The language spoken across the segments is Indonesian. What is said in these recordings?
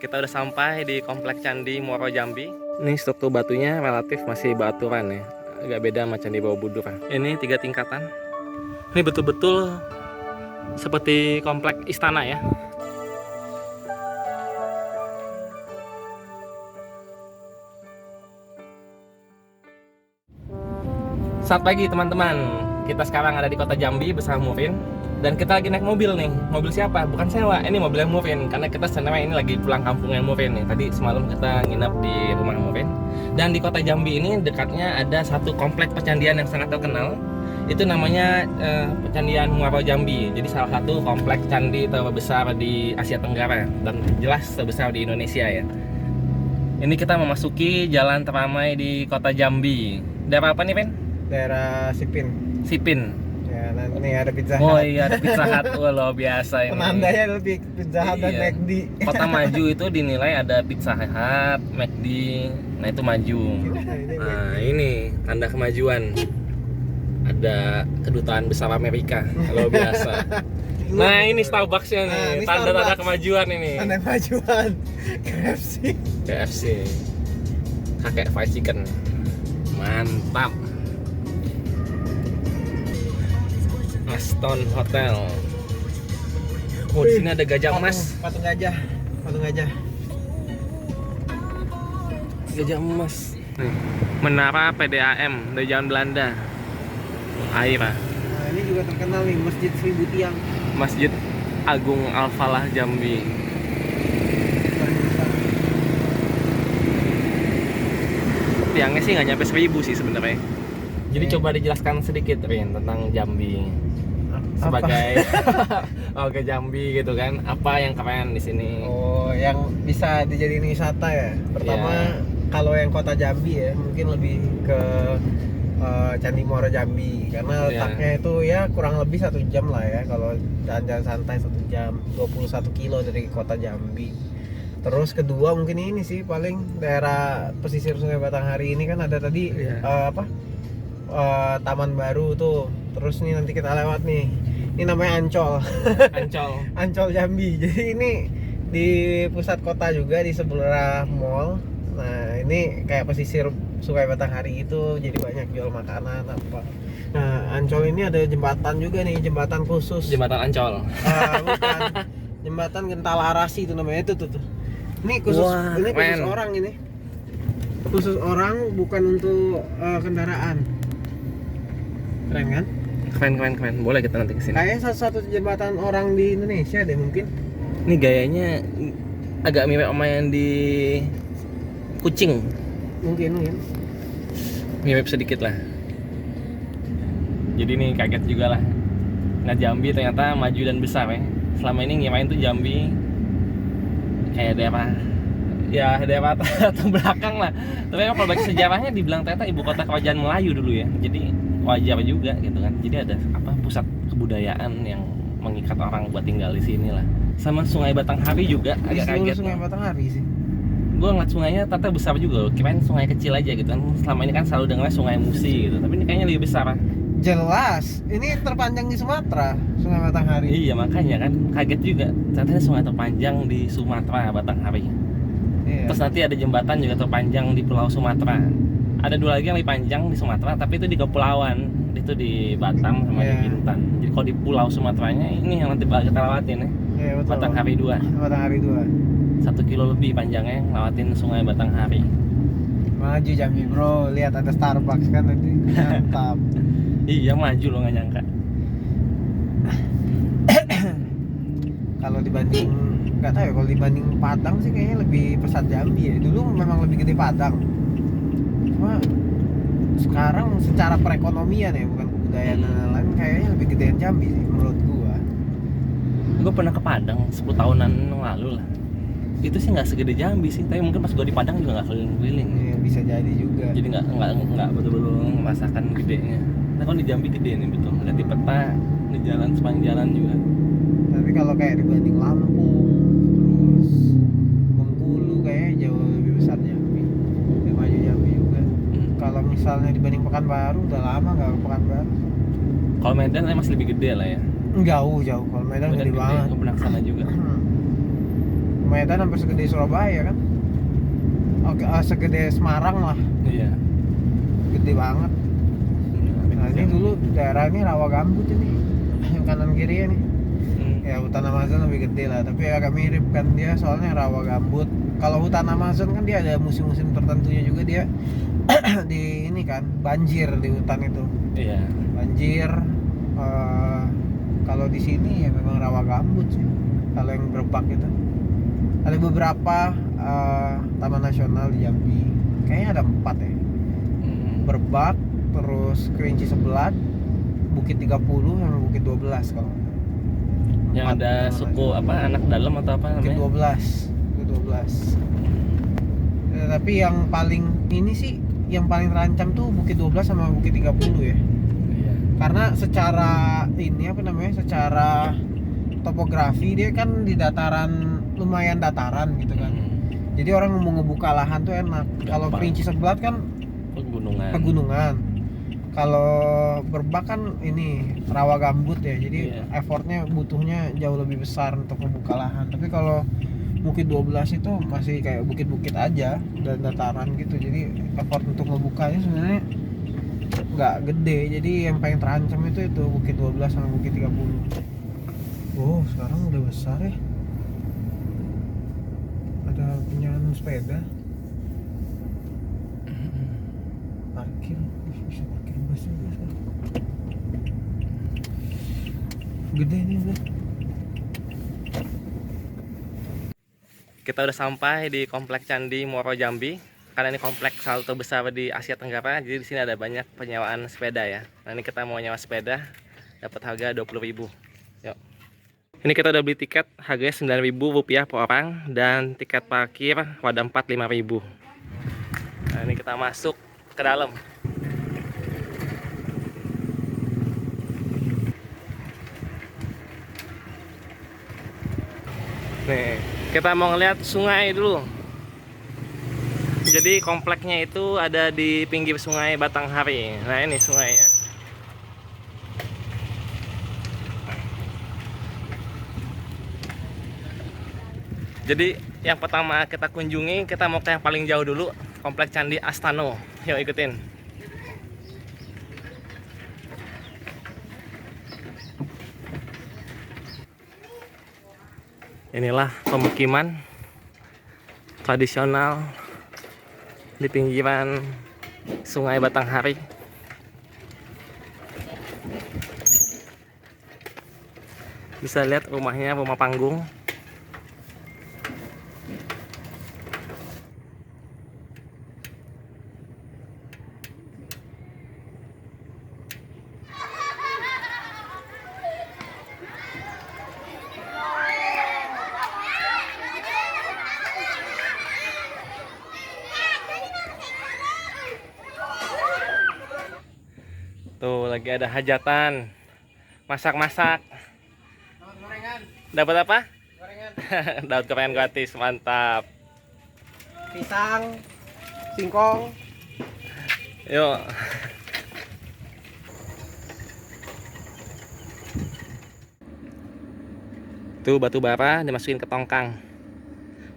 Kita udah sampai di Komplek Candi Muaro Jambi. Ini struktur batunya relatif masih baturan ya, agak beda sama Candi Borobudur. Ini 3 tingkatan. Ini betul-betul seperti komplek istana ya. Selamat pagi teman-teman. Kita sekarang ada di kota Jambi bersama Murin. Dan kita lagi naik mobil nih. Mobil siapa? Bukan sewa, ini mobilnya Murin. Karena kita sebenarnya ini lagi pulang kampungnya Murin nih. Tadi semalam kita nginep di rumah Murin. Dan di kota Jambi ini dekatnya ada satu komplek pecandian yang sangat terkenal. Itu namanya Pecandian Muaro Jambi. Jadi salah satu komplek candi terbesar di Asia Tenggara. Dan jelas terbesar di Indonesia ya. Ini kita memasuki jalan teramai di kota Jambi. Daerah apa nih, Pen? Daerah Sipin. Sipin. Ya, nanti ada Pizza Hut. Oh iya, ada Pizza Hut. Wah, luar biasa ini. Penandanya lebih Pizza Hut dan Iya. McD. Kota maju itu dinilai ada Pizza Hut, McD. Nah, itu maju. Nah, ini tanda kemajuan. Ada kedutaan besar Amerika. Luar biasa. Nah, ini Starbucks-nya nih. Nah, ini Tanda-tanda Starbucks. kemajuan ini. Tanda kemajuan. KFC. KFC. Kakek fried chicken. Mantap. Aston Hotel. Oh, di sini ada gajah emas. Patung gajah. Patung gajah. Gajah emas. Nih, menara PDAM dari zaman Belanda. Air. Nah, ini juga terkenal nih Masjid 1000 Tiang. Masjid Agung Al-Falah Jambi. Tiangnya sih nggak nyampe 1000 sih sebenarnya. Jadi coba dijelaskan sedikit Rin tentang Jambi sebagai warga Jambi gitu kan. Apa yang keren di sini? Oh, yang bisa dijadiin wisata ya. Pertama, kalau yang kota Jambi ya, mungkin lebih ke Candi Muaro Jambi karena letaknya itu ya kurang lebih 1 jam lah ya kalau jalan-jalan santai 1 jam 21 kilo dari kota Jambi. Terus kedua mungkin ini sih paling daerah pesisir Sungai Batanghari ini kan ada tadi taman baru tuh. Terus nih nanti kita lewat nih. Ini namanya Ancol. Ancol. Ancol Jambi. Jadi ini di pusat kota juga di sebelah mall. Nah, ini kayak pesisir Sungai Batanghari itu jadi banyak jual makanan apa. Nah, Ancol ini ada jembatan juga nih, jembatan khusus. Jembatan Ancol. Bukan. Jembatan Gentala Arasi itu namanya itu tuh. Ini khusus khusus orang ini. Khusus orang bukan untuk kendaraan. Keren kan? Keren. Boleh kita nanti kesini. Kayaknya satu jembatan orang di Indonesia deh mungkin. Ini gayanya agak mirip sama yang di Kucing. Mungkin. Mirip sedikit lah. Jadi nih kaget juga lah. Nah, Jambi ternyata maju dan besar ya. Selama ini ngirain tuh Jambi kayak daerah terbelakang lah. Tapi kalau bagi sejarahnya dibilang ternyata ibu kota kerajaan Melayu dulu ya. Jadi wajar juga gitu kan. Jadi ada pusat kebudayaan yang mengikat orang buat tinggal di sini lah. Sama Sungai Batanghari juga agak kaget. Sungai Batanghari sih. Gue ngeliat sungainya ternyata besar juga loh. Kirain sungai kecil aja gitu kan. Selama ini kan selalu dengarnya Sungai Musi gitu. Tapi ini kayaknya lebih besar. Jelas. Ini terpanjang di Sumatera, Sungai Batanghari. Iya, makanya kan kaget juga. Ternyata ini sungai terpanjang di Sumatera, Batanghari. Iya. Terus nanti ada jembatan juga terpanjang di Pulau Sumatera. Ada 2 lagi yang lebih panjang di Sumatera, tapi itu di kepulauan. Itu di Batam sama di Bintan. Jadi kalau di Pulau Sumateranya ini yang nanti bakal kita lewatin ya. Iya, betul. Batanghari 2. Batanghari 2. 1 kilo lebih panjangnya ngelewatin Sungai Batanghari. Maju Jambi bro, lihat ada Starbucks kan tadi. Mantap. Iya, maju loh, nggak nyangka. Kalau dibanding nggak tahu ya, kalau dibanding Padang sih kayaknya lebih pesat Jambi ya. Dulu memang lebih gede Padang. Cuma sekarang secara perekonomian ya, bukan kebudayaan dan lain-lain, kayaknya lebih gedean Jambi sih menurut gua. Gue pernah ke Padang 10 tahunan yang lalu lah. Itu sih nggak segede Jambi sih, tapi mungkin pas gue di Padang juga nggak keliling-keliling. Iya, bisa jadi juga. Jadi nggak betul-betul merasakan gedenya. Nah, kalau di Jambi gede nih betul. Lihat di peta, di jalan sepanjang jalan juga. Tapi kalau kayak dibanding Lampung, terus Bengkulu kayaknya jauh lebih besar Jambi. Lebih maju Jambi juga. Kalau misalnya dibanding Pekanbaru, udah lama nggak ke Pekanbaru. Kalau Medan masih lebih gede lah ya. Jauh. Kalau Medan gede banget. Gue pernah kesana juga. Medan hampir segede Surabaya kan. Oke, segede Semarang lah, Iya. gede banget. Nah ini dulu daerah ini rawa gambut ini, yang kanan kiri ini. Ya hutan Amazon lebih gede lah, tapi agak mirip kan dia soalnya rawa gambut. Kalau hutan Amazon kan dia ada musim-musim tertentunya juga dia di ini kan banjir di hutan itu. Iya. Banjir. Kalau di sini ya memang rawa gambut sih. Kalau yang Berbak itu ada beberapa taman nasional di Jambi. Kayaknya ada 4 ya. Berbak, terus Kerinci Sebelat, Bukit 30, sama Bukit 12 kalau. Yang ada suku apa anak dalam atau apa Bukit namanya? 12. Bukit 12. Tapi yang paling ini sih yang paling terancam tuh Bukit 12 sama Bukit 30 ya. Iya. Karena secara ini apa namanya? Secara topografi dia kan di dataran, lumayan dataran gitu kan. Jadi orang mau ngebuka lahan tuh enak. Kalau Kerinci Sebelat kan pegunungan. Kalau Berbak kan ini rawa gambut ya. Jadi effortnya butuhnya jauh lebih besar untuk membuka lahan. Tapi kalau Bukit 12 itu masih kayak bukit-bukit aja dan dataran gitu. Jadi effort untuk ngebukanya sebenarnya nggak gede. Jadi yang paling terancam itu Bukit 12 sama Bukit 30. Oh, sekarang udah besar ya. Ada penyaluran sepeda. Parkir, bisa parkir bus juga sekarang. Gede nih udah. Kita udah sampai di Komplek Candi Muaro Jambi. Karena ini kompleks salah satu besar di Asia Tenggara, jadi di sini ada banyak penyewaan sepeda ya. Nah, ini kita mau nyewa sepeda, dapat harga 20.000. Yuk. Ini kita udah beli tiket, harganya Rp9.000 per orang, dan tiket parkir roda 4 Rp5.000. Nah, ini kita masuk ke dalam. Nih, kita mau ngeliat sungai dulu. Jadi kompleknya itu ada di pinggir sungai Batanghari. Nah, ini sungainya. Jadi yang pertama kita kunjungi, kita mau ke yang paling jauh dulu, Komplek Candi Astano. Yuk ikutin. Inilah pemukiman tradisional di pinggiran Sungai Batanghari. Bisa lihat rumahnya, rumah panggung. Tuh lagi ada hajatan, masak-masak. Dapat apa? Gorengan. Dapat gorengan gratis, mantap. Pisang, singkong. Yuk. Tuh batu bara dimasukin ke tongkang.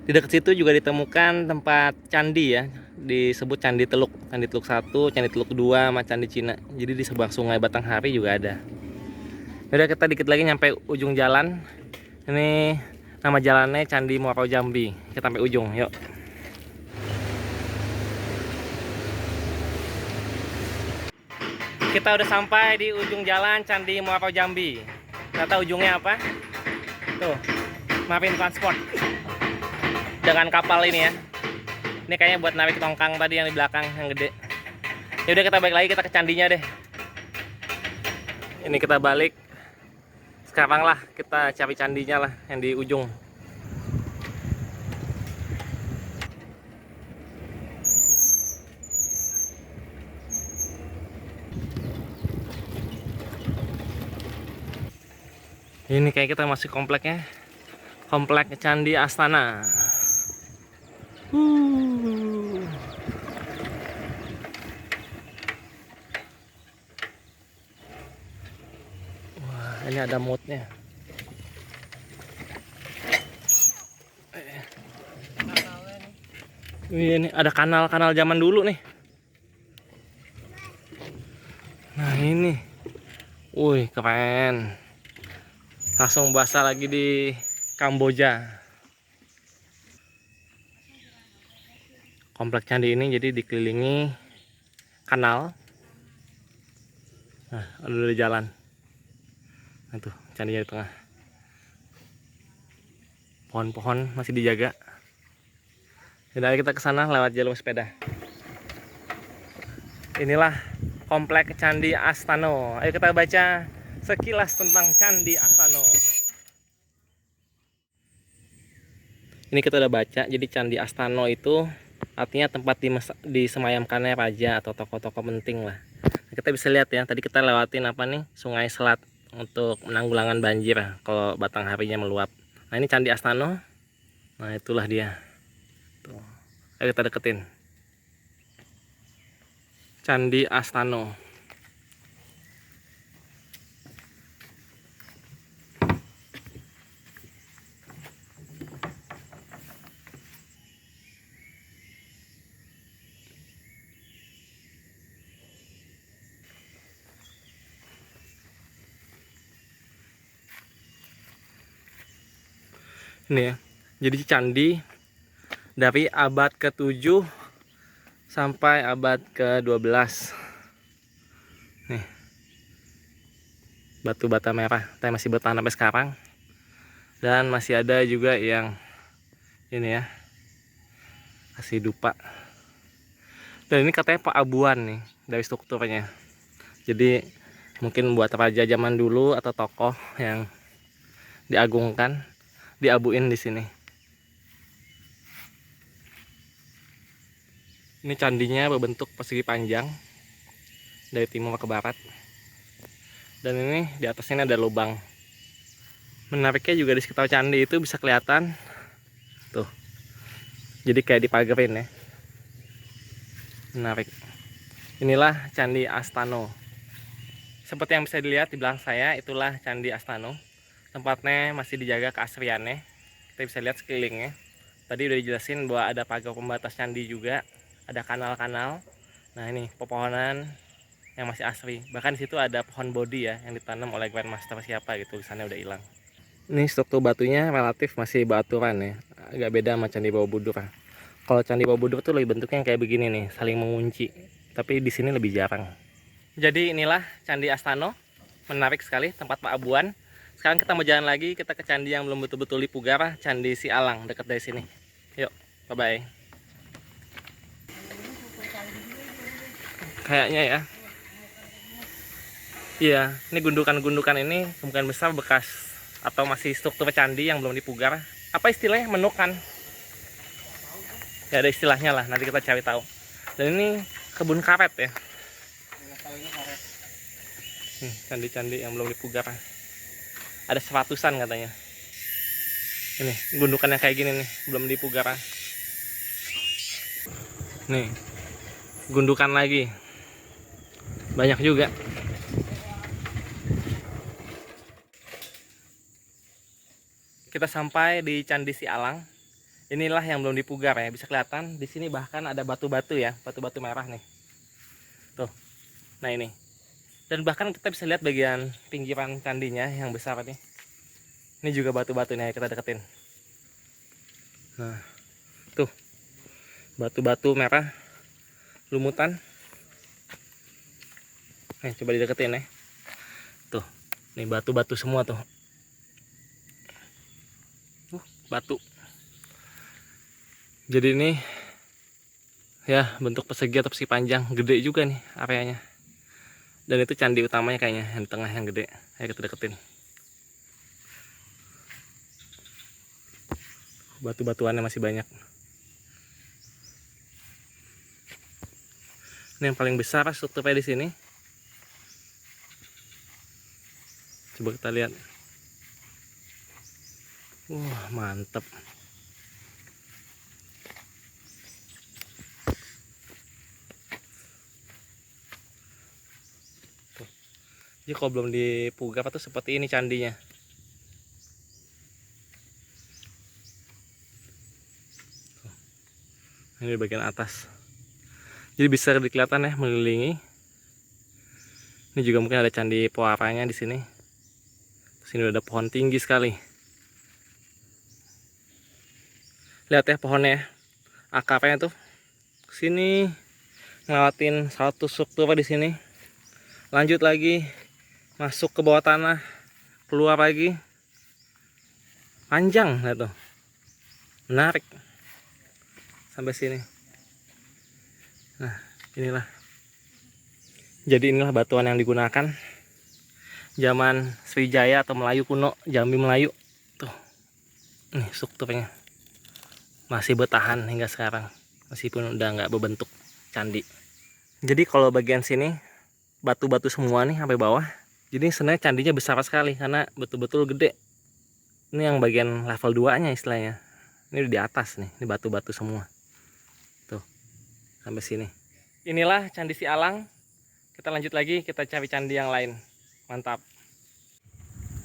Di dekat situ juga ditemukan tempat candi ya, disebut Candi Teluk. Candi Teluk 1, Candi Teluk 2, sama Candi Cina. Jadi di seberang Sungai Batanghari juga ada. Udah kita dikit lagi nyampe ujung jalan. Ini nama jalannya Candi Muaro Jambi. Kita sampai ujung, yuk. Kita udah sampai di ujung jalan Candi Muaro Jambi. Nggak tahu ujungnya apa? Tuh, Marine Transport. Dengan kapal ini ya. Ini kayaknya buat narik tongkang tadi yang di belakang yang gede. Ya udah kita balik lagi, kita ke candinya deh. Ini kita balik. Sekarang lah kita cari candinya lah yang di ujung. Ini kayak kita masih kompleknya. Komplek Candi Astana. Wah, ini ada moodnya. Ini ada kanal-kanal zaman dulu nih. Nah ini, wih keren. Langsung basah lagi di Kamboja. Komplek candi ini jadi dikelilingi kanal. Nah, ada jalan. Nah tuh, candinya di tengah. Pohon-pohon masih dijaga. Jadi kita ke sana lewat jalur sepeda. Inilah komplek Candi Astano. Ayo kita baca sekilas tentang Candi Astano. Ini kita udah baca. Jadi Candi Astano itu artinya tempat disemayamkannya raja atau tokoh-tokoh penting lah. Nah, kita bisa lihat ya. Tadi kita lewatin apa nih? Sungai Selat untuk menanggulangan banjir kalau batangharinya meluap. Nah ini Candi Astano. Nah itulah dia. Tuh. Ayo kita deketin. Candi Astano. Ini ya. Jadi candi dari abad ke-7 sampai abad ke-12. Nih. Batu bata merah, tapi masih bertahan sampai sekarang. Dan masih ada juga yang ini ya. Kasih dupa. Dan ini katanya paabuan nih dari strukturnya. Jadi mungkin buat raja zaman dulu atau tokoh yang diagungkan, diabuin di sini. Ini candinya berbentuk persegi panjang dari timur ke barat. Dan ini di atasnya ada lubang. Menariknya juga di sekitar candi itu bisa kelihatan tuh. Jadi kayak dipagerin ya. Menarik. Inilah Candi Astano. Seperti yang bisa dilihat di belakang saya, itulah Candi Astano. Tempatnya masih dijaga keasriannya. Kita bisa lihat sekelilingnya. Tadi udah dijelasin bahwa ada pagar pembatas candi juga, ada kanal-kanal. Nah ini pepohonan yang masih asri. Bahkan di situ ada pohon bodi ya yang ditanam oleh Grandmaster siapa gitu, tulisannya udah hilang. Ini struktur batunya relatif masih baturan ya, agak beda sama Candi Borobudur. Kalau Candi Borobudur tuh lebih bentuknya kayak begini nih, saling mengunci. Tapi di sini lebih jarang. Jadi inilah Candi Astano, menarik sekali tempat paabuan. Sekarang kita mau jalan lagi, kita ke candi yang belum betul-betul dipugar, Candi Sialang, dekat dari sini. Yuk, bye-bye. Kayaknya ya. Iya, ini gundukan-gundukan ini kemungkinan besar bekas atau masih struktur candi yang belum dipugar. Apa istilahnya? Menukan. Ya ada istilahnya lah, nanti kita cari tahu. Dan ini kebun karet ya. Candi-candi yang belum dipugar. Ada 100-an katanya. Ini gundukan yang kayak gini nih, belum dipugar. Nih, gundukan lagi. Banyak juga. Kita sampai di Candi Sialang. Inilah yang belum dipugar ya, bisa kelihatan di sini bahkan ada batu-batu ya, batu-batu merah nih. Tuh. Nah ini. Dan bahkan kita bisa lihat bagian pinggiran candinya yang besar nih. Ini juga batu-batu nih, kita deketin. Nah, tuh. Batu-batu merah lumutan. Coba dideketin ya. Tuh. Nih batu-batu semua tuh. Batu. Jadi ini ya bentuk persegi atau persegi panjang, gede juga nih areanya. Dan itu candi utamanya kayaknya yang di tengah yang gede. Ayo kita deketin. Batu-batuannya masih banyak. Ini yang paling besar strukturnya di sini. Coba kita lihat. Wah, mantep. Tuh. Jadi kalau belum dipugar tuh seperti ini candinya. Tuh. Ini di bagian atas. Jadi bisa kelihatan ya mengelilingi. Ini juga mungkin ada candi Poaranya di sini. Sini udah ada pohon tinggi sekali. Lihat ya pohonnya ya. Akarnya tuh sini ngelawatin satu struktur di sini. Lanjut lagi masuk ke bawah tanah, keluar lagi. Panjang lihat tuh. Menarik. Sampai sini. Nah, inilah. Jadi inilah batuan yang digunakan zaman Sriwijaya atau Melayu kuno, Jambi Melayu. Tuh. Nih strukturnya. Masih bertahan hingga sekarang. Meskipun udah nggak berbentuk candi. Jadi kalau bagian sini batu-batu semua nih sampai bawah. Jadi sebenarnya candinya besar sekali karena betul-betul gede. Ini yang bagian level 2-nya istilahnya. Ini di atas nih, ini batu-batu semua. Tuh. Sampai sini. Inilah Candi Sialang. Kita lanjut lagi, kita cari candi yang lain. Mantap.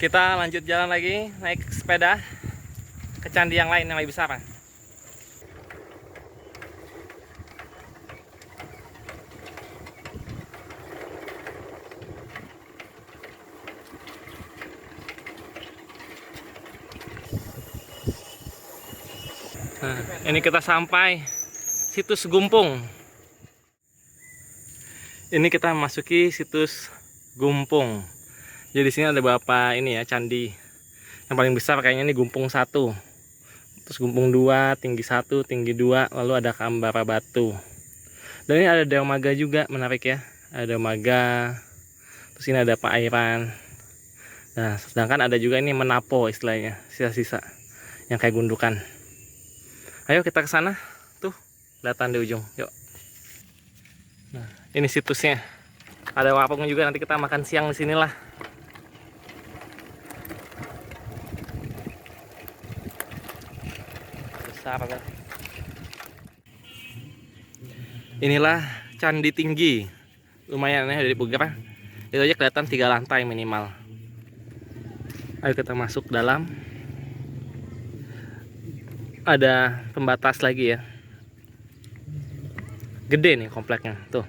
Kita lanjut jalan lagi, naik sepeda ke candi yang lain yang lebih besar. Nah, ini kita sampai situs Gumpung. Ini kita masuki situs Gumpung. Jadi di sini ada beberapa ini ya candi. Yang paling besar kayaknya ini Gumpung 1. Terus Gumpung 2, tinggi 1, tinggi 2, lalu ada Kambara Batu. Dan ini ada dermaga juga, menarik ya. Ada dermaga. Terus ini ada perairan. Nah, sedangkan ada juga ini menapo istilahnya, sisa-sisa yang kayak gundukan. Ayo kita ke sana. Tuh, kelihatan di ujung. Yuk. Nah, ini situsnya. Ada warung juga, nanti kita makan siang di sinilah. Besar kan. Inilah candi tinggi. Lumayan ya dari Puger. Itu aja kelihatan 3 lantai minimal. Ayo kita masuk dalam. Ada pembatas lagi ya. Gede nih kompleknya tuh.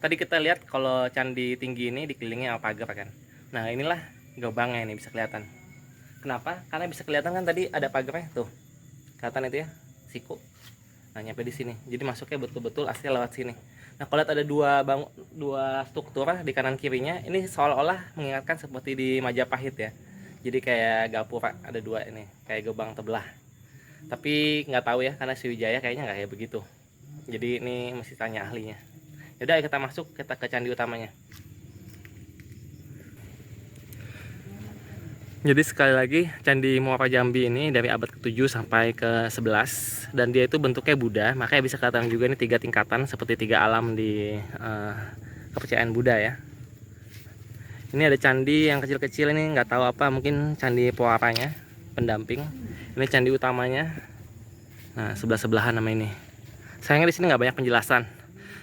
Tadi kita lihat kalau candi tinggi ini dikelilingi sama pagar kan. Nah inilah gerbangnya ini bisa kelihatan. Kenapa? Karena bisa kelihatan kan tadi ada pagarnya tuh. Kelihatan itu ya, siku. Nah nyampe di sini. Jadi masuknya betul-betul asli lewat sini. Nah kalau lihat ada dua struktur di kanan kirinya, ini seolah-olah mengingatkan seperti di Majapahit ya. Jadi kayak gapura ada 2 ini, kayak gerbang terbelah. Tapi nggak tahu ya, karena Sriwijaya kayaknya nggak kayak begitu. Jadi ini mesti tanya ahlinya. Yaudah ayo kita masuk, kita ke candi utamanya. Jadi sekali lagi Candi Muara Jambi ini dari abad ke-7 sampai ke-11 dan dia itu bentuknya Buddha, makanya bisa kelihatan juga ini 3 tingkatan seperti 3 alam di kepercayaan Buddha ya. Ini ada candi yang kecil-kecil ini nggak tahu apa, mungkin candi Poaranya pendamping. Ini candi utamanya. Nah sebelah-sebelahan nama ini. Sayangnya di sini nggak banyak penjelasan.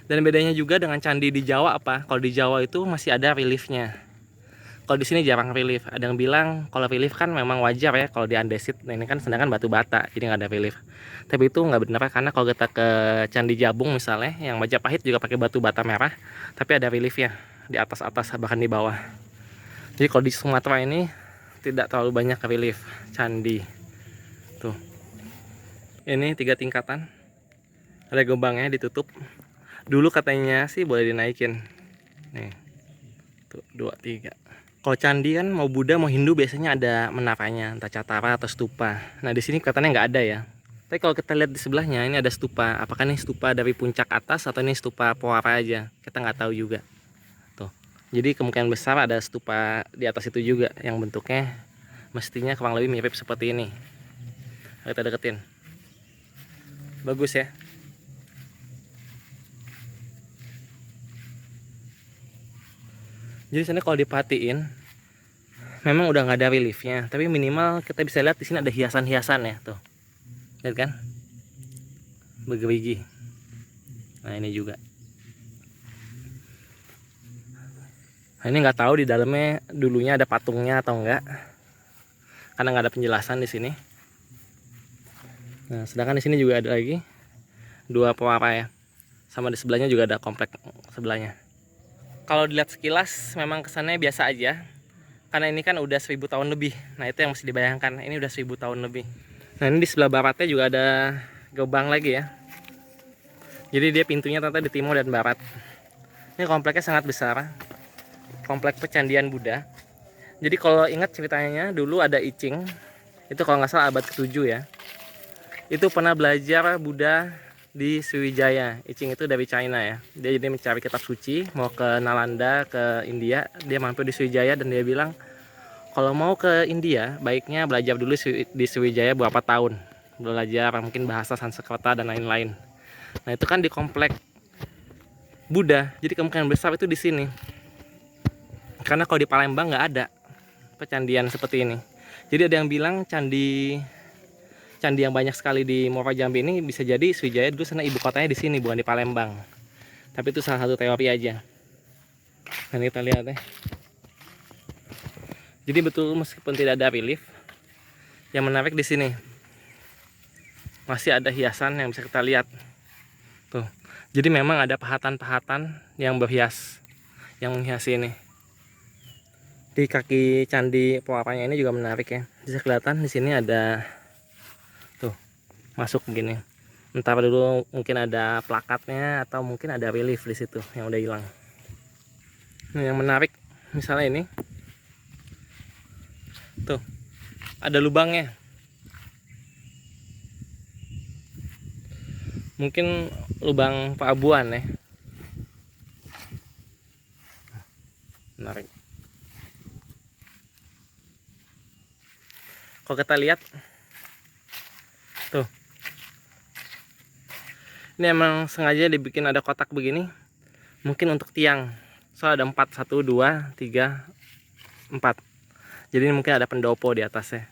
Dan bedanya juga dengan candi di Jawa apa? Kalau di Jawa itu masih ada reliefnya. Kalau di sini jarang relief. Ada yang bilang kalau relief kan memang wajar ya kalau di andesit. Nah ini kan sedangkan batu bata, jadi nggak ada relief. Tapi itu nggak benar karena kalau kita ke Candi Jabung misalnya, yang Majapahit juga pakai batu bata merah, tapi ada reliefnya di atas-atas bahkan di bawah. Jadi kalau di Sumatera ini tidak terlalu banyak relief candi. Tuh. Ini 3 tingkatan. Ada gerbangnya ditutup. Dulu katanya sih boleh dinaikin. Nih. Tuh 2, 3. Kalau candi kan mau Buddha mau Hindu biasanya ada menaranya, entah catara atau stupa. Nah di sini kelihatannya nggak ada ya. Tapi kalau kita lihat di sebelahnya ini ada stupa. Apakah ini stupa dari puncak atas atau ini stupa Poara aja? Kita nggak tahu juga. Tuh. Jadi kemungkinan besar ada stupa di atas itu juga yang bentuknya mestinya kurang lebih mirip seperti ini. Kita deketin. Bagus ya. Jadi sana kalau diperhatiin memang udah nggak ada reliefnya, tapi minimal kita bisa lihat di sini ada hiasan-hiasan ya tuh. Lihat kan? Bergerigi. Nah, ini juga. Nah, ini nggak tahu di dalamnya dulunya ada patungnya atau enggak, karena nggak ada penjelasan di sini. Nah, sedangkan di sini juga ada lagi dua pewarna ya, sama di sebelahnya juga ada komplek sebelahnya. Kalau dilihat sekilas memang kesannya biasa aja, karena ini kan udah 1000 tahun lebih. Nah, itu yang mesti dibayangkan, ini udah 1000 tahun lebih. Nah, ini di sebelah baratnya juga ada gerbang lagi ya. Jadi dia pintunya ternyata di timur dan barat. Ini kompleknya sangat besar, komplek pecandian Buddha. Jadi kalau ingat ceritanya, dulu ada I Ching, itu kalau nggak salah abad ke-7 ya, itu pernah belajar Buddha di Sriwijaya. I Ching itu dari China ya, dia jadi mencari kitab suci, mau ke Nalanda, ke India. Dia mampir di Sriwijaya dan dia bilang kalau mau ke India baiknya belajar dulu di Sriwijaya berapa tahun, belajar mungkin bahasa Sanskerta dan lain-lain. Nah, itu kan di komplek Buddha, jadi kemungkinan besar itu di sini. Karena kalau di Palembang nggak ada pecandian seperti ini. Jadi ada yang bilang candi yang banyak sekali di Muara Jambi ini bisa jadi Sriwijaya dulu sana ibu kotanya di sini, bukan di Palembang. Tapi itu salah satu teori aja. Nah, kita lihat ya. Jadi betul, meskipun tidak ada relief, yang menarik di sini masih ada hiasan yang bisa kita lihat. Tuh. Jadi memang ada pahatan-pahatan yang berhias, yang menghiasi ini. Di kaki candi pewarnanya ini juga menarik ya. Bisa kelihatan di sini ada tuh masuk begini. Entah dulu mungkin ada plakatnya atau mungkin ada relief di situ yang udah hilang. Nah, yang menarik misalnya ini. Tuh. Ada lubangnya. Mungkin lubang pelabuhan ya. Menarik. Kalau kita lihat tuh, ini emang sengaja dibikin ada kotak begini, mungkin untuk tiang. Soalnya ada 4, 1, 2, 3, 4. Jadi ini mungkin ada pendopo di atasnya.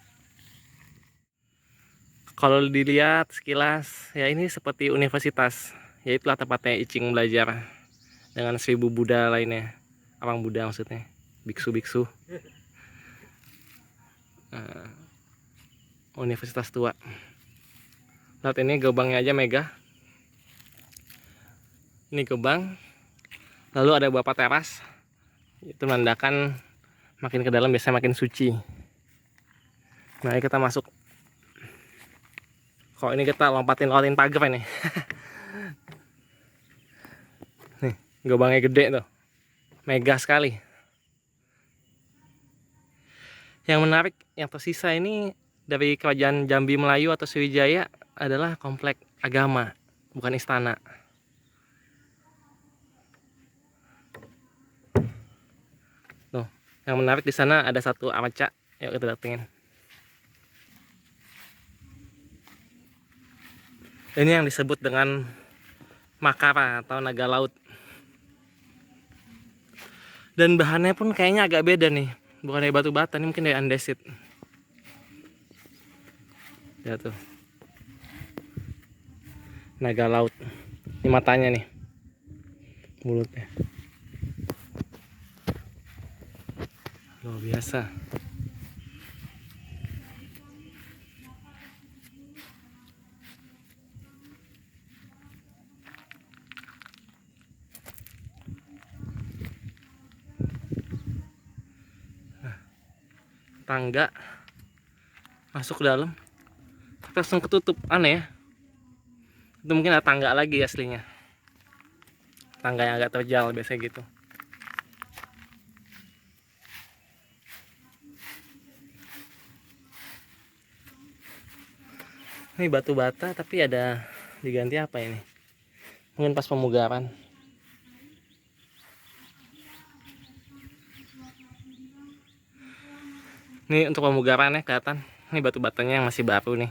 Kalau dilihat sekilas ya ini seperti universitas, ya itulah tempatnya I Ching belajar dengan 1000 Buddha lainnya, orang Buddha maksudnya, biksu-biksu. Universitas tua. Lihat ini gerbangnya aja megah. Ini gerbang. Lalu ada beberapa teras. Itu menandakan makin ke dalam biasanya makin suci. Nah, kita masuk. Kok ini kita lompatin pagar ini. Nih, gerbangnya gede tuh. Megah sekali. Yang menarik, yang tersisa ini dari kerajaan Jambi Melayu atau Sriwijaya adalah komplek agama, bukan istana. Tuh, yang menarik di sana ada satu arca. Yuk kita datengin. Ini yang disebut dengan Makara atau naga laut. Dan bahannya pun kayaknya agak beda nih. Bukan dari batu bata, ini mungkin dari andesit. Ya tuh. Naga laut. Ini matanya nih. Mulutnya. Luar biasa. Tangga masuk ke dalam tapi langsung ketutup, aneh ya. Itu mungkin ada tangga lagi aslinya, tangga yang agak terjal biasanya gitu. Ini batu bata tapi ada diganti apa ini, mungkin pas pemugaran. Ini untuk pemugarannya kelihatan. Ini batu batanya yang masih baru nih.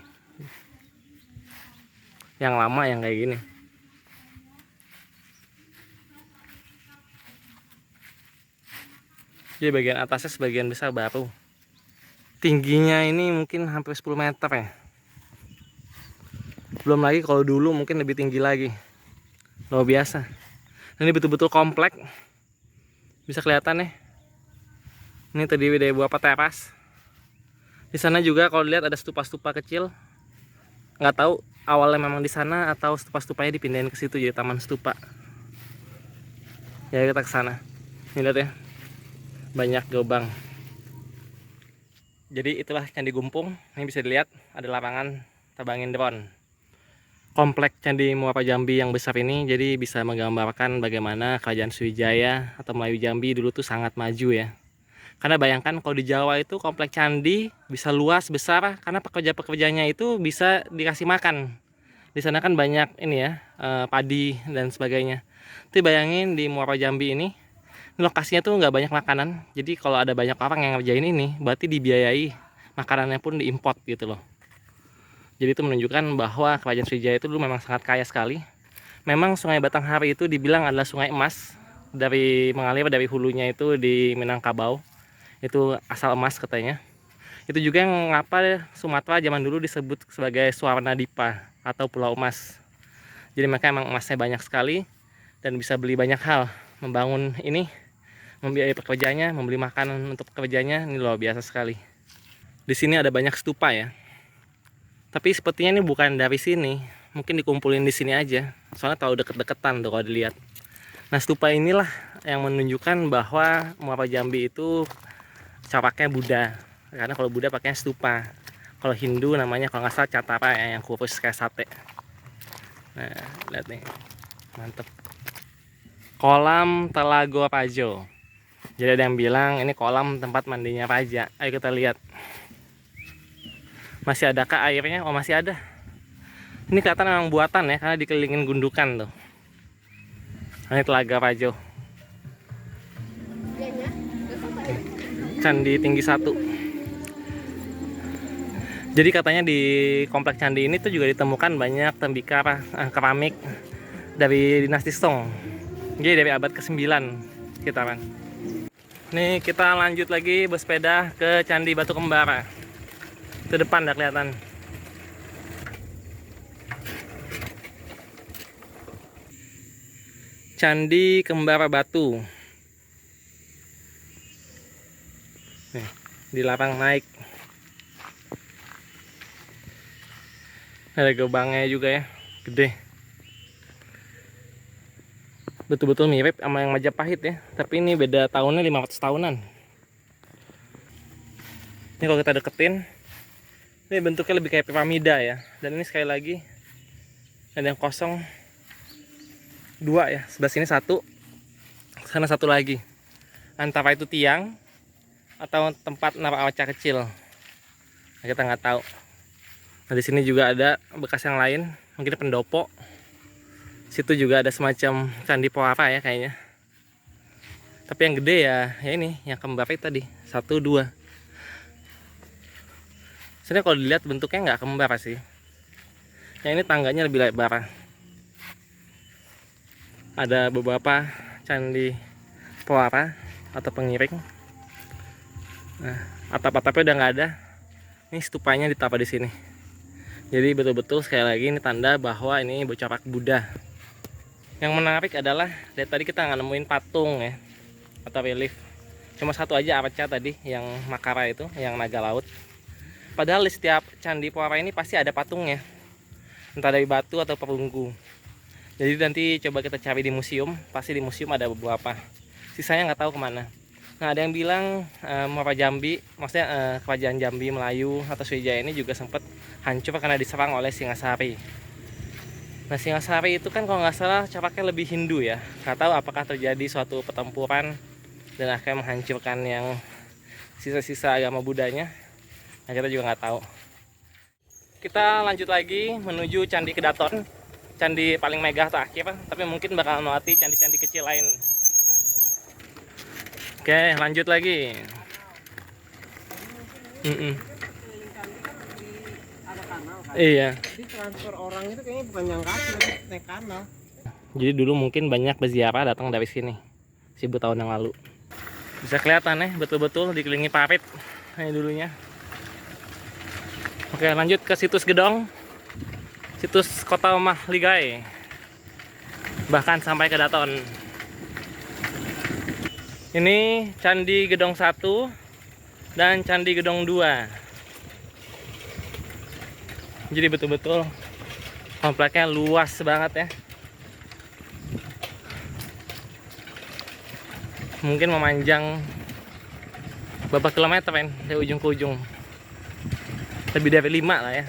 Yang lama yang kayak gini. Jadi bagian atasnya sebagian besar baru. Tingginya ini mungkin hampir 10 meter ya. Belum lagi kalau dulu mungkin lebih tinggi lagi. Luar biasa. Ini betul-betul komplek. Bisa kelihatan ya. Ini terdiri dari beberapa teras. Di sana juga kalau lihat ada stupa-stupa kecil. Nggak tahu awalnya memang di sana atau stupa-stupanya dipindahin ke situ jadi taman stupa. Ya kita ke sana. Ini lihat ya. Banyak gelombang. Jadi itulah Candi Gumpung. Ini bisa dilihat ada lapangan terbangin drone. Kompleks Candi Muara Jambi yang besar ini jadi bisa menggambarkan bagaimana Kerajaan Sriwijaya atau Melayu Jambi dulu tuh sangat maju ya. Karena bayangkan kalau di Jawa itu kompleks candi bisa luas besar karena pekerja-pekerjanya itu bisa dikasih makan. Di sana kan banyak ini ya, padi dan sebagainya. Tapi bayangin di Muara Jambi ini lokasinya tuh nggak banyak makanan. Jadi kalau ada banyak orang yang ngerjain ini berarti dibiayai, makanannya pun diimport gitu loh. Jadi itu menunjukkan bahwa Kerajaan Sriwijaya itu dulu memang sangat kaya sekali. Memang Sungai Batanghari itu dibilang adalah sungai emas mengalir dari hulunya itu di Minangkabau. Itu asal emas katanya. Itu juga yang mengapa Sumatera zaman dulu disebut sebagai Swarnadipa atau Pulau Emas. Jadi mereka emang emasnya banyak sekali dan bisa beli banyak hal. Membangun ini, membiayai pekerjanya, membeli makanan untuk pekerjanya, ini luar biasa sekali. Di sini ada banyak stupa ya. Tapi sepertinya ini bukan dari sini, mungkin dikumpulin di sini aja. Soalnya terlalu deket-deketan tuh kalau dilihat. Nah stupa inilah yang menunjukkan bahwa Muara Jambi itu coraknya Buddha. Karena kalau Buddha pakainya stupa. Kalau Hindu namanya kalau nggak salah catara ya, yang kurus kayak sate. Nah lihat nih, mantep. Kolam Telago Pajo. Jadi ada yang bilang ini kolam tempat mandinya raja. Ayo kita lihat. Masih adakah airnya? Oh masih ada. Ini kelihatan memang buatan ya, karena dikelilingin gundukan tuh. Ini Telaga Pajo. Candi tinggi 1. Jadi katanya di kompleks candi ini tuh juga ditemukan banyak tembikar keramik dari dinasti Song. Jadi dari abad ke-9 sekitaran. Nih kita lanjut lagi bersepeda ke Candi Batu Kembara. Ke depan udah kelihatan. Candi Kembara Batu. Nih, dilarang naik. Ada gerbangnya juga ya, gede. Betul-betul mirip sama yang Majapahit ya, tapi ini beda tahunnya 500 tahunan. Ini kalau kita deketin, ini bentuknya lebih kayak piramida ya. Dan ini sekali lagi ada yang kosong 2 ya, sebelah sini 1, sana 1 lagi. Antara itu tiang atau tempat naruh arca kecil, nah, kita nggak tahu. Nah di sini juga ada bekas yang lain, mungkin pendopo. Situ juga ada semacam candi Poara ya kayaknya. Tapi yang gede ya ini, yang kembar tadi 1, 2. Sebenarnya kalau dilihat bentuknya nggak kembar sih. Yang ini tangganya lebih lebar. Ada beberapa candi Poara atau pengiring. Nah, atap-atapnya udah nggak ada. Ini stupanya ditaruh di sini. Jadi betul-betul sekali lagi ini tanda bahwa ini corak Buddha. Yang menarik adalah dari tadi kita nggak nemuin patung ya atau relief. Cuma 1 aja arca tadi yang Makara itu, yang naga laut. Padahal di setiap candi Poara ini pasti ada patungnya, entah dari batu atau perunggu. Jadi nanti coba kita cari di museum, pasti di museum ada beberapa. Sisanya nggak tahu kemana. Nah ada yang bilang Muara Jambi, maksudnya Kerajaan Jambi Melayu atau Sriwijaya ini juga sempat hancur karena diserang oleh Singasari. Nah Singasari itu kan kalau nggak salah coraknya lebih Hindu ya. Nggak tahu apakah terjadi suatu pertempuran dan akhirnya menghancurkan yang sisa-sisa agama Buddhanya. Nah kita juga nggak tahu. Kita lanjut lagi menuju Candi Kedaton, candi paling megah terakhir, tapi mungkin bakal melewati candi-candi kecil lain. Oke, lanjut lagi. Iya. Jadi transfer orang itu kayaknya bukan yang kaki, naik kanal. Jadi dulu mungkin banyak peziarah datang dari sini 1000 tahun yang lalu. Bisa kelihatan ya, betul-betul dikelilingi parit ini dulunya. Oke, lanjut ke situs Gedong, situs Kota Mahligai, bahkan sampai ke Daton. Ini Candi Gedong 1 dan Candi Gedong 2. Jadi betul-betul kompleknya luas banget ya. Mungkin memanjang berapa kilometer kan dari ujung ke ujung. Lebih dari 5 lah ya.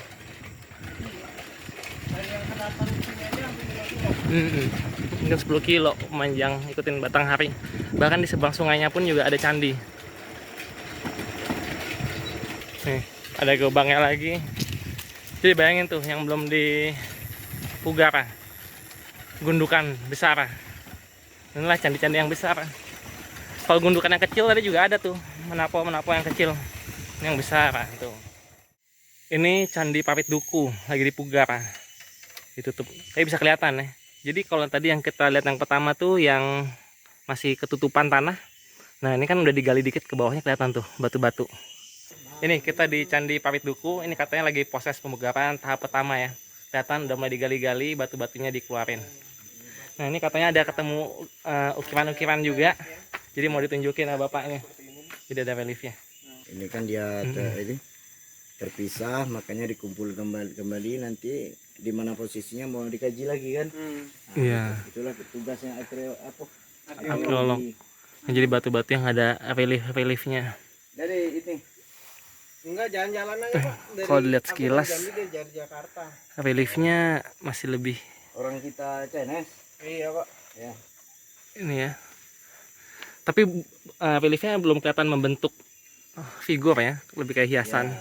Mungkin 10 kilo memanjang ikutin Batanghari. Bahkan di seberang sungainya pun juga ada candi. Nih, ada gelombangnya lagi. Jadi bayangin tuh yang belum dipugar, gundukan besar. Inilah candi-candi yang besar. Kalau gundukan yang kecil tadi juga ada tuh, menapo yang kecil, yang besar tuh. Ini Candi Parit Duku lagi dipugar, ditutup. Tapi bisa kelihatan ya. Jadi kalau tadi yang kita lihat yang pertama tuh yang masih ketutupan tanah. Nah ini kan udah digali dikit ke bawahnya kelihatan tuh batu-batu. Ini kita di Candi Parit Duku. Ini katanya lagi proses pemugaran tahap pertama ya. Kelihatan udah mulai digali-gali, batu-batunya dikeluarin. Nah ini katanya ada ketemu ukiran-ukiran juga. Jadi mau ditunjukin sama bapak ini. Jadi ada reliefnya. Ini kan dia ini terpisah, makanya dikumpul kembali nanti di mana posisinya mau dikaji lagi kan. Iya. Itulah tugasnya Arkeolog. Nah, jadi batu-batu yang ada reliefnya. Dari ini. Enggak, jalan-jalan aja, Pak. Kalau dilihat sekilas, dari Jakarta. reliefnya masih lebih orang kita Chinese. Iya, Pak. Ya. ini ya. Tapi reliefnya belum kelihatan membentuk figur ya, lebih kayak hiasan. Ya.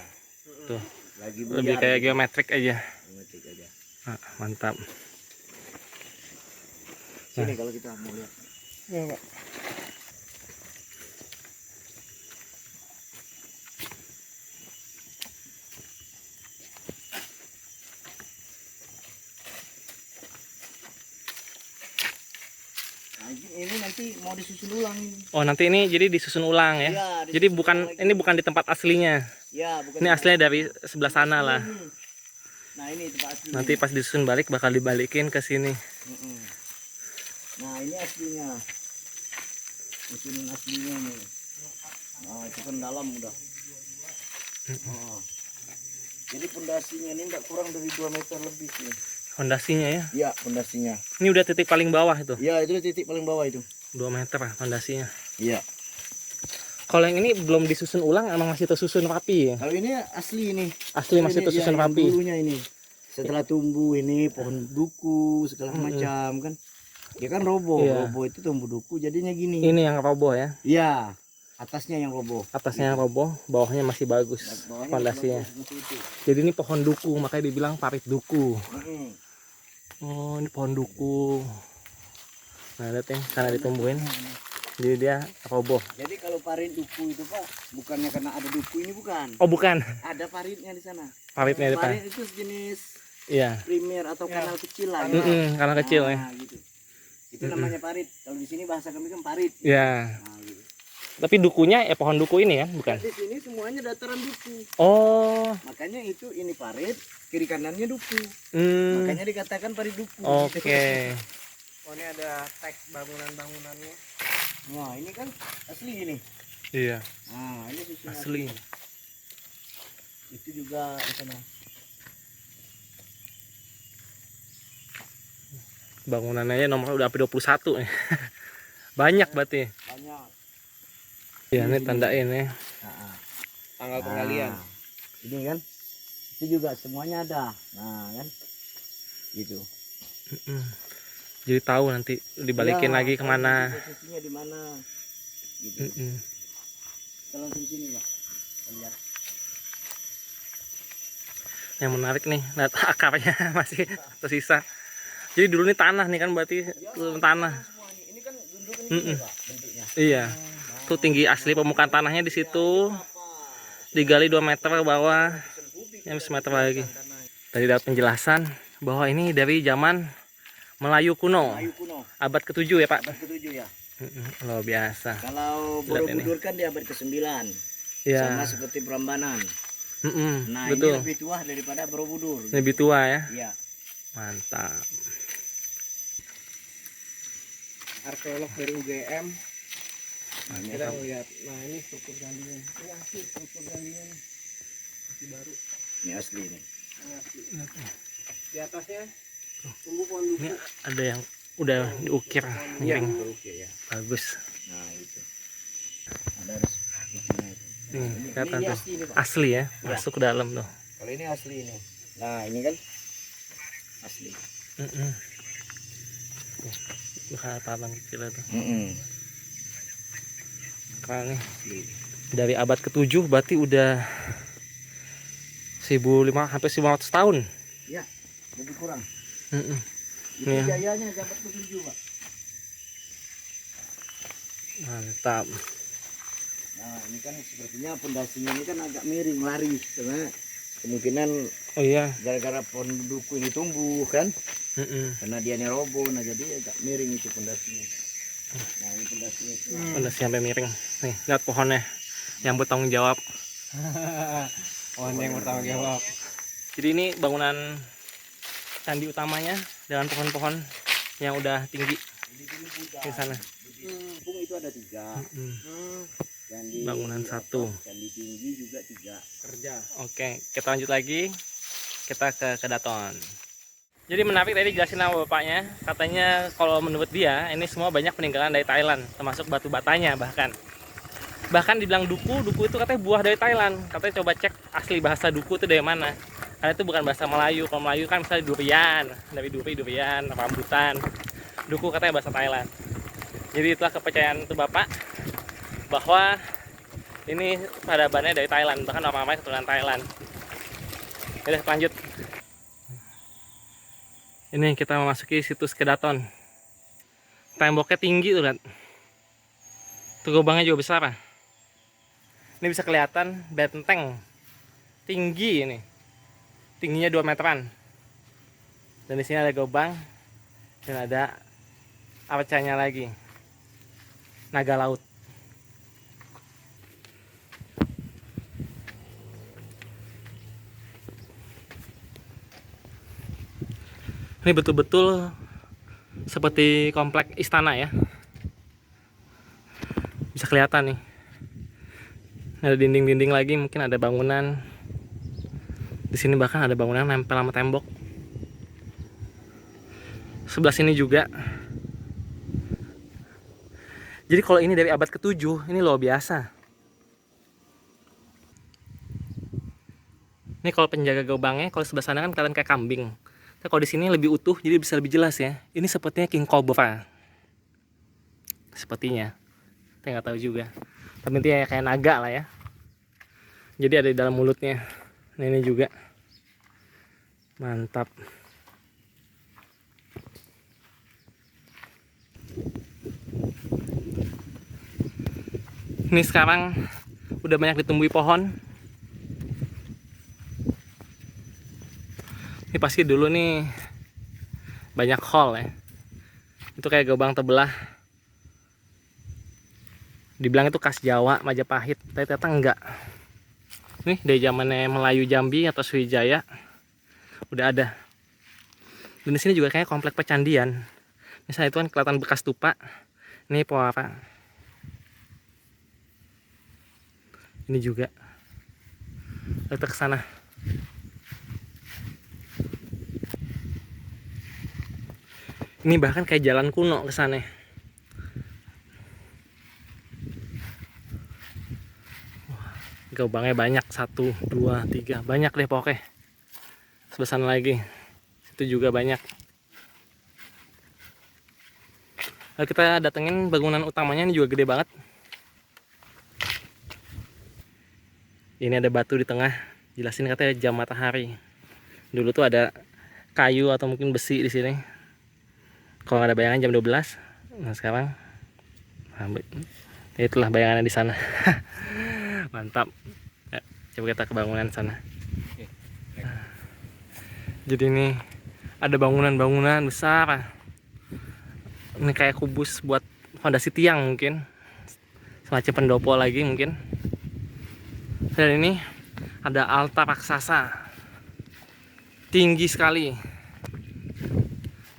Tuh. Lagi Lebih kayak geometrik aja. geometrik aja. Nah, mantap. Sini kalau kita mau lihat. Iya, Pak. Nah, ini nanti mau disusun ulang ini. Oh, nanti ini jadi disusun ulang ya. Iya, Jadi disusun bukan ulang lagi. ini bukan di tempat aslinya. Ya, bukan Ini aslinya dari sebelah sana lah. Nah, ini tempat aslinya. Nanti pas disusun balik bakal dibalikin ke sini. Nah, ini aslinya. Susunan aslinya nih. Nah, itu kan dalam udah. Oh. Jadi pondasinya ini enggak kurang dari 2 meter lebih nih. Fondasinya ya. Iya, pondasinya. Ini udah titik paling bawah itu. Iya, itu titik paling bawah itu. 2 meter lah fondasinya. Iya. Kalau yang ini belum disusun ulang, emang masih tersusun rapi ya. Kalau ini asli ini. Asli masih Ini tersusun yang rapi. dulunya ini. Setelah tumbuh ini pohon duku segala macam kan. Dia kan roboh, Iya. roboh itu tumbuh duku jadinya gini. Ini yang roboh ya. Iya. Atasnya yang roboh. Atasnya yang roboh, bawahnya masih bagus Bawahnya fondasinya. masih itu. Jadi ini pohon duku, makanya dibilang parit duku. Mm-mm. Oh, ini pohon duku. Nah, lihat ya, karena ditumbuhin. Jadi dia roboh. Jadi kalau parit duku itu Pak, bukannya karena ada duku ini bukan. Oh, bukan. Ada paritnya di sana. Paritnya di Parit depan. itu sejenis Iya. primer atau Ya. kanal kecil lah. Karena kecil ya. Nah, gitu. Itu namanya parit. Kalau di sini bahasa kami kan parit. Ya. Nah, gitu. Tapi dukunya ya pohon duku ini kan, bukan? Di sini semuanya dataran duku. Oh. Makanya itu ini parit, kiri kanannya duku. Hmm. Makanya dikatakan parit duku. Oke. Oh, ini ada teks bangunan-bangunannya. Nah, ini kan asli ini. Iya. Nah, ini susunan Asli. Itu juga di sana. Bangunannya aja nomor udah 21 nih. Banyak berarti. Banyak. Ya, ini tandain ya. Nah, Tanggal penggalian. ini kan. Itu juga semuanya ada. Nah, kan. Gitu. Mm-mm. Jadi tahu nanti dibalikin Ya, lagi kemana. posisinya di mana. Gitu. Mm-mm. Kita langsung di sini, Pak. Kita lihat. Yang menarik nih, lihat akarnya masih tersisa. Jadi dulu ini tanah nih kan, berarti tanah. Semua ini kan gundukan Mm-mm. ini, Pak, bentuknya. Iya. Tuh tinggi asli permukaan tanahnya di situ. Digali 2 meter ke bawah, yang 1 meter lagi. Tadi dapat penjelasan bahwa ini dari zaman Melayu kuno, Melayu kuno, abad ke-7 ya Pak. abad ke-7 ya. Luar biasa. Kalau Lihat ini. Borobudur kan di abad ke-9. Iya. Sama seperti Prambanan. Nah, Betul. ini lebih tua daripada Borobudur. Lebih tua ya. Iya. Mantap. Arkeolog dari UGM. Nah, ini Kita asap. lihat. Nah, ini struktur gandinya. Ini asli struktur gandinya nih. Masih baru. Ini asli nih. Ini asli. Di atasnya tumbuh pohon duku. Ini ada yang udah diukir miring. Oke ya. Bagus. Nah itu. Ada strukturnya itu. Nih, kelihatan ini tuh. asli nih, Pak. Asli ya, Iya. masuk ke dalam tuh. Kalau ini asli ini. Nah ini kan asli. Bukan tabang kecil itu. Keren nih. Asli. Dari abad ke-7 berarti udah 1.500 sampai 1.500 tahun. Ya, lebih kurang. Itu Nih. jayanya dapat 7, Pak. Mantap. Nah ini kan sepertinya pondasinya ini kan agak miring lari karena kemungkinan Oh iya. gara-gara pohon duku ini tumbuh kan, Mm-mm. karena dia roboh, nah jadi agak miring itu pondasinya. Nah ini pondasinya itu. Udah sampai miring. Nih, lihat pohonnya yang bertanggung jawab. Pohon yang bertanggung jawab. Jadi ini bangunan candi utamanya dengan pohon-pohon yang udah tinggi Ini dulu Buddha. di sana. Kampung itu ada 3. Candi Bangunan 1. Candi tinggi juga 3. Kerja. Oke, kita lanjut lagi. Kita ke Kedaton. Jadi menarik tadi jelasin sama bapaknya. Katanya kalau menurut dia ini semua banyak peninggalan dari Thailand, termasuk batu batanya bahkan. Bahkan dibilang duku itu katanya buah dari Thailand. Katanya coba cek asli bahasa duku itu dari mana. Karena itu bukan bahasa Melayu. Kalau Melayu kan misalnya durian, dari durian, rambutan. Duku katanya bahasa Thailand. Jadi itulah kepercayaan itu bapak bahwa ini peradabannya dari Thailand, bahkan nama-namanya keturunan Thailand. Udah lanjut. Ini kita memasuki situs Kedaton. Temboknya tinggi tuh lihat. Tuh gobangnya juga besar. Ini bisa kelihatan benteng tinggi ini. Tingginya 2 meteran. Dan di sini ada gobang dan ada arcanya lagi. Naga laut. Ini betul-betul seperti komplek istana ya. Bisa kelihatan nih. Ada dinding-dinding lagi, mungkin ada bangunan. Di sini bahkan ada bangunan nempel sama tembok. Sebelah sini juga. Jadi kalau ini dari abad ke-7, ini luar biasa. Ini kalau penjaga gobangnya, kalau sebelah sana kan kelihatan kayak kambing. Tapi kalau di sini lebih utuh, jadi bisa lebih jelas ya. Ini sepertinya King Cobra. Sepertinya. Saya nggak tahu juga. Tapi intinya kayak naga lah ya. Jadi ada di dalam mulutnya. Nah ini juga. Mantap. Ini sekarang udah banyak ditumbuhi pohon. Ini pasti dulu nih banyak hall ya. Itu kayak gobang terbelah. Dibilang itu khas Jawa, Majapahit, tapi ternyata enggak. Nih dari zamannya Melayu Jambi atau Sriwijaya udah ada. Dan di sini juga kayak komplek pecandian. Misalnya itu kan kelihatan bekas stupa. Ini Poara. Ini juga. Kita ke sana. Ini bahkan kayak jalan kuno ke sana. Gobangnya banyak, 1, 2, 3, banyak deh pokoknya. Sebelah sana lagi, itu juga banyak. Lalu kita datengin bangunan utamanya, ini juga gede banget. Ini ada batu di tengah, jelasin katanya jam matahari. Dulu tuh ada kayu atau mungkin besi di sini. Kalau nggak ada bayangan jam 12. Nah sekarang, itulah bayangannya di sana. Mantap. Ya, coba kita ke bangunan sana. Jadi ini ada bangunan-bangunan besar. Ini kayak kubus buat fondasi tiang mungkin. Semacam pendopo lagi mungkin. Dan ini ada altar raksasa. Tinggi sekali.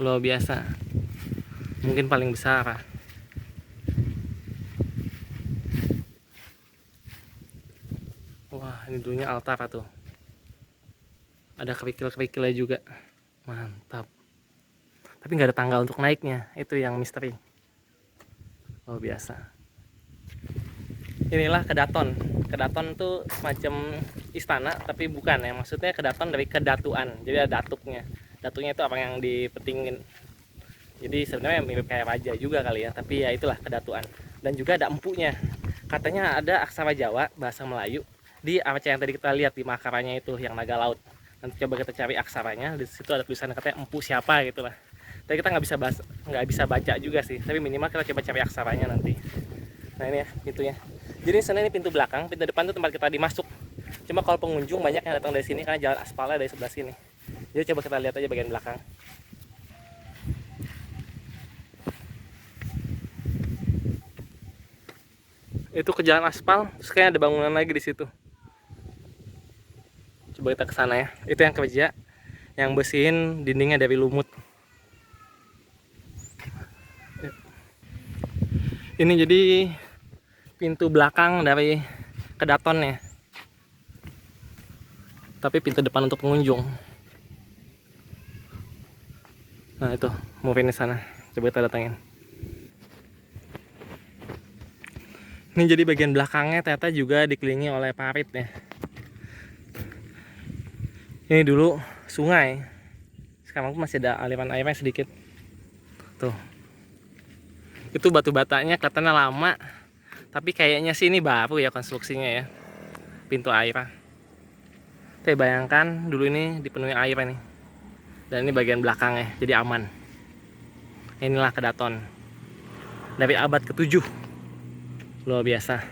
Luar biasa. Mungkin paling besar. Wah, ini dulunya altar tuh. Ada kerikil-kerikilnya juga. Mantap. Tapi nggak ada tangga untuk naiknya. Itu yang misteri. Luar biasa. Inilah kedaton. Kedaton tuh semacam istana, tapi bukan ya. Maksudnya kedaton dari kedatuan. Jadi ada datuknya. Datuknya itu apa yang dipetingin. Jadi sebenarnya mirip kayak raja juga kali ya. Tapi ya itulah kedatuan. Dan juga ada empunya. Katanya ada aksara Jawa, bahasa Melayu di arca yang tadi kita lihat di makaranya itu yang naga laut. Nanti coba kita cari aksaranya. Di situ ada tulisan katanya empu siapa gitu lah. Tapi kita nggak bisa baca juga sih. Tapi minimal kita coba cari aksaranya nanti. Nah ini ya pintunya. Jadi sana ini pintu belakang, pintu depan itu tempat kita dimasuk. Cuma kalau pengunjung banyak yang datang dari sini karena jalan aspalnya dari sebelah sini. Jadi coba kita lihat aja bagian belakang. Itu ke jalan aspal, terus kayaknya ada bangunan lagi di situ. Coba kita ke sana ya. Itu yang kerja, yang bersihin dindingnya dari lumut. Ini jadi pintu belakang dari kedatonnya. Tapi pintu depan untuk pengunjung. Nah itu, mungkin di sana. Coba kita datangin. Ini jadi bagian belakangnya ternyata juga dikelilingi oleh parit ya. Ini dulu sungai. Sekarang masih ada aliran airnya sedikit. Tuh. Itu batu batanya kelihatannya lama. Tapi kayaknya sih ini baru ya konstruksinya ya. Pintu air. Tapi bayangkan dulu ini dipenuhi air nih. Dan ini bagian belakangnya, jadi aman. Inilah kedaton. Dari abad ke-7. Luar biasa.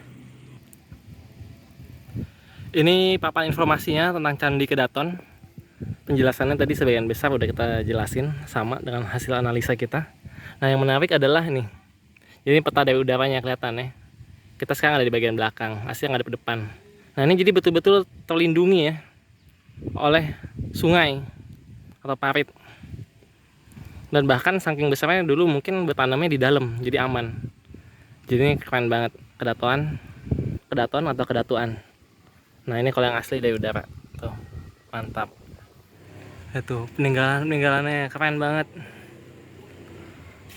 Ini papan informasinya tentang Candi Kedaton. Penjelasannya tadi sebagian besar udah kita jelasin sama dengan hasil analisa kita. Nah yang menarik adalah ini. Jadi peta dari udaranya kelihatan ya. Kita sekarang ada di bagian belakang, aslinya nggak ada di depan. Nah ini jadi betul-betul terlindungi ya oleh sungai atau parit. Dan bahkan saking besarnya dulu mungkin bertanamnya di dalam, jadi aman. Jadi ini keren banget. Kedaton atau kedatuan. Nah ini kalau yang asli dari udara. Tuh, mantap. Itu peninggalannya keren banget.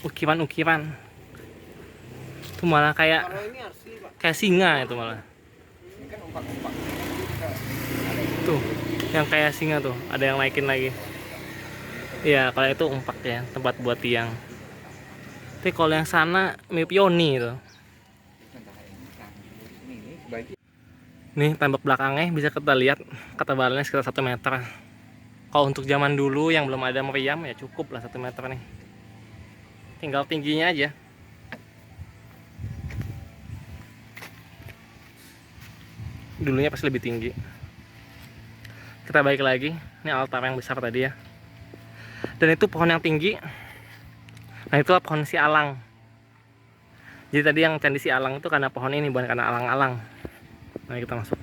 Ukiran-ukiran. Itu malah kayak Kalau ini asli, Pak. kayak singa itu malah. Ini kan umpak-umpak. Tuh, yang kayak singa tuh, ada yang naikin lagi. Iya, kalau itu umpak ya, tempat buat tiang. Tapi kalau yang sana mirip yoni itu. Nih tembok belakangnya bisa kita lihat ketebalannya sekitar 1 meter. Kalau untuk zaman dulu yang belum ada meriam ya cukup lah 1 meter nih. Tinggal tingginya aja. Dulunya pasti lebih tinggi. Kita balik lagi. Ini altar yang besar tadi ya. Dan itu pohon yang tinggi. Nah itulah pohon sialang. Jadi tadi yang candi sialang itu karena pohon ini, bukan karena alang-alang. Nah kita masuk.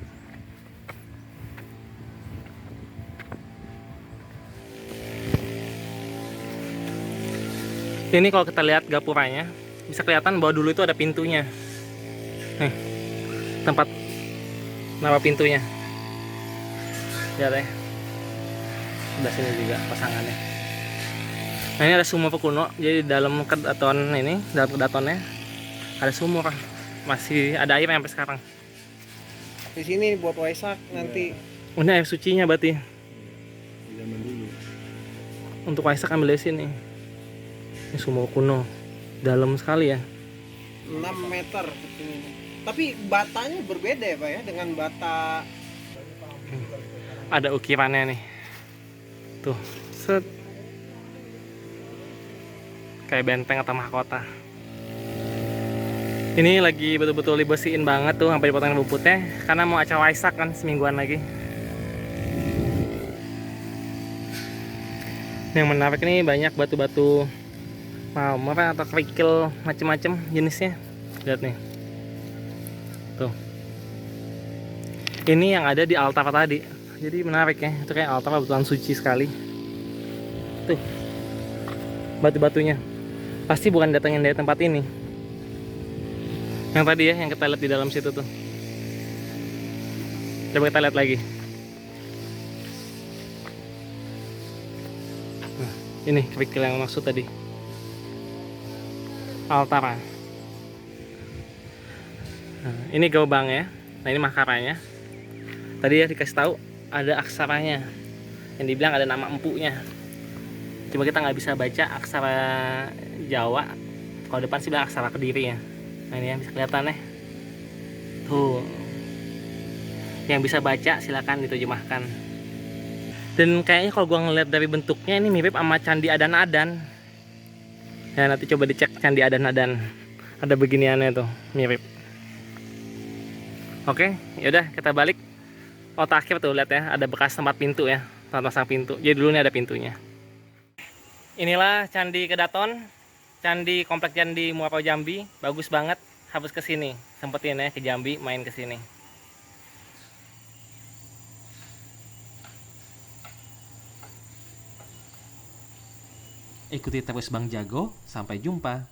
Ini kalau kita lihat gapuranya bisa kelihatan bahwa dulu itu ada pintunya. Nih tempat nama pintunya. Lihat ya. Sebelah sini juga pasangannya. Nah ini ada sumur kuno. Jadi dalam kedaton ini, dalam kedatonnya ada sumur. Masih ada air sampai sekarang. Di sini buat Waisak nanti. Ini air sucinya berarti. Zaman dulu. Untuk Waisak ambil dari sini. Ini sumur kuno. Dalam sekali ya. 6 meter ke sini. Tapi batanya berbeda ya Pak ya dengan bata. Ada ukirannya nih. Tuh, set. Kayak benteng atau mahkota. Ini lagi betul-betul dibersihin banget tuh sampai dipotong rumputnya karena mau acara Waisak kan semingguan lagi. Yang menarik ini banyak batu-batu marmer atau kerikil macem-macem jenisnya. Lihat nih. Tuh. Ini yang ada di altar tadi. Jadi menarik ya. Itu kayak altar betulan suci sekali. Tuh. Batu-batunya. Pasti bukan datangin dari tempat ini. Yang tadi ya, yang kita lihat di dalam situ tuh. Coba kita lihat lagi. Nah, ini kerikil yang maksud tadi. Altara. Nah, ini gelombangnya. Nah, ini makaranya. Tadi ya dikasih tahu ada aksaranya. Yang dibilang ada nama empunya. Cuma kita nggak bisa baca aksara Jawa. Kalau depan sih bilang aksara Kediri ya. Nah, ini yang bisa kelihatan nih. Tuh. Yang bisa baca silakan diterjemahkan. Dan kayaknya kalau gua ngeliat dari bentuknya ini mirip sama Candi Adan-Adan. Ya nanti coba dicek Candi Adan-Adan. Ada beginiannya tuh, mirip. Oke, yaudah kita balik. Oh terakhir tuh lihat ya, ada bekas tempat pintu ya, tempat pasang pintu. Jadi dulu ini ada pintunya. Inilah Candi Kedaton, Candi Komplek Candi Muaro Jambi, bagus banget. Harus ke sini, sempetin ya ke Jambi, main ke sini. Ikuti terus Bang Jago, sampai jumpa.